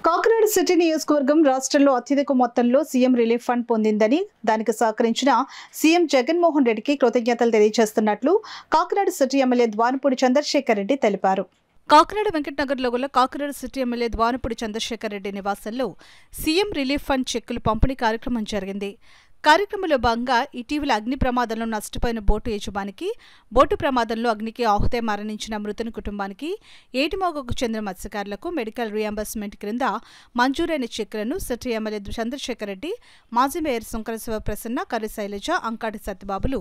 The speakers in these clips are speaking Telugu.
కాకినాడ సిటీ నియోజకవర్గం రాష్ట్రంలో అత్యధిక మొత్తంలో సీఎం రిలీఫ్ ఫండ్ పొందిందని దానికి సహకరించిన సీఎం జగన్మోహన్ రెడ్డికి కృతజ్ఞతలు తెలియజేస్తున్నట్లు కాకినాడ సిటీ ఎమ్మెల్యే ద్వానపూడి చంద్రశేఖర్ రెడ్డి తెలిపారు. కాకినాడ వెంకటనగర్లో గల కాకినాడ సిటీ ఎమ్మెల్యే ద్వానపూడి చంద్రశేఖర్ రెడ్డి నివాసంలో సీఎం రిలీఫ్ ఫండ్ చెక్కులు పంపిణీ కార్యక్రమం జరిగింది. కార్యక్రమంలో భాగంగా ఇటీవల అగ్ని ప్రమాదంలో నష్టపోయిన బోటు యజమానికి, బోటు ప్రమాదంలో అగ్నికి ఆహుతే మరణించిన మృతుని కుటుంబానికి, ఏటిమోగకు చెందిన మత్స్యకారులకు మెడికల్ రియంబర్స్మెంట్ క్రింద మంజూరైన చెక్కులను సిటీ ఎమ్మెల్యే చంద్రశేఖర్ రెడ్డి, మాజీ మేయర్ సుంకర శివప్రసన్న, కర్రి శైలజ, అంకాటి సత్యబాబులు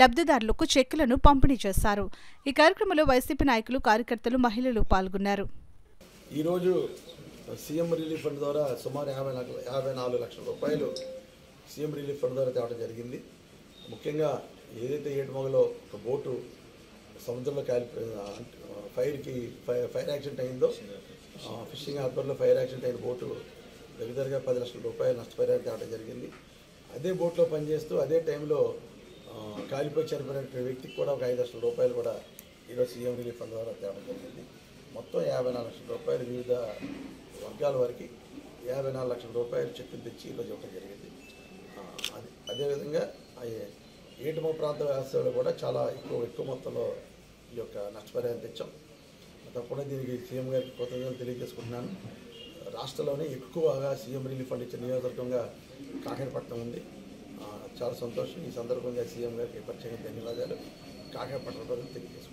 లబ్ధిదారులకు చెక్కులను పంపిణీ చేశారు. ఈ కార్యక్రమంలో వైసీపీ నాయకులు, కార్యకర్తలు, మహిళలు పాల్గొన్నారు. ఈరోజు సీఎం రిలీఫ్ ఫండ్ ద్వారా సుమారు 54 లక్షల రూపాయలు సీఎం రిలీఫ్ ఫండ్ ద్వారా తేవడం జరిగింది. ముఖ్యంగా ఏదైతే ఏడుమొగలో ఒక బోటు సముద్రంలో ఫైర్ యాక్సిడెంట్ అయిందో, ఫిషింగ్ హార్బర్లో ఫైర్ యాక్సిడెంట్ అయిన బోటు దగ్గరగా 10 లక్షల రూపాయలు నష్టపరిహారం తేవడం జరిగింది. అదే బోట్లో పనిచేస్తూ అదే టైంలో కాలిపోయి చనిపోయిన వ్యక్తికి కూడా ఒక 5 లక్షల రూపాయలు కూడా ఈరోజు సీఎం రిలీఫ్ ఫండ్ ద్వారా తేవడం జరిగింది. మొత్తం 54 లక్షల రూపాయలు వివిధ వర్గాల వారికి 54 లక్షల రూపాయలు చెక్కులు తెచ్చి ఈరోజు ఇవ్వడం జరిగింది. అదేవిధంగా ఏటుమ ప్రాంత వ్యవస్థలో కూడా చాలా ఎక్కువ మొత్తంలో ఈ యొక్క నష్టపరిహారం తెచ్చాం. తప్పకుండా దీనికి సీఎం గారికి కృతజ్ఞతలు తెలియజేసుకుంటున్నాను. రాష్ట్రంలోనే ఎక్కువగా సీఎం రిలీఫ్ ఫండ్ ఇచ్చే నియోజకవర్గంగా కాకినాడపట్నం ఉంది. చాలా సంతోషం. ఈ సందర్భంగా సీఎం గారికి ప్రత్యేక ధన్యవాదాలు కాకినాడపట్నం ప్రజలు తెలియజేసుకుంటున్నాను.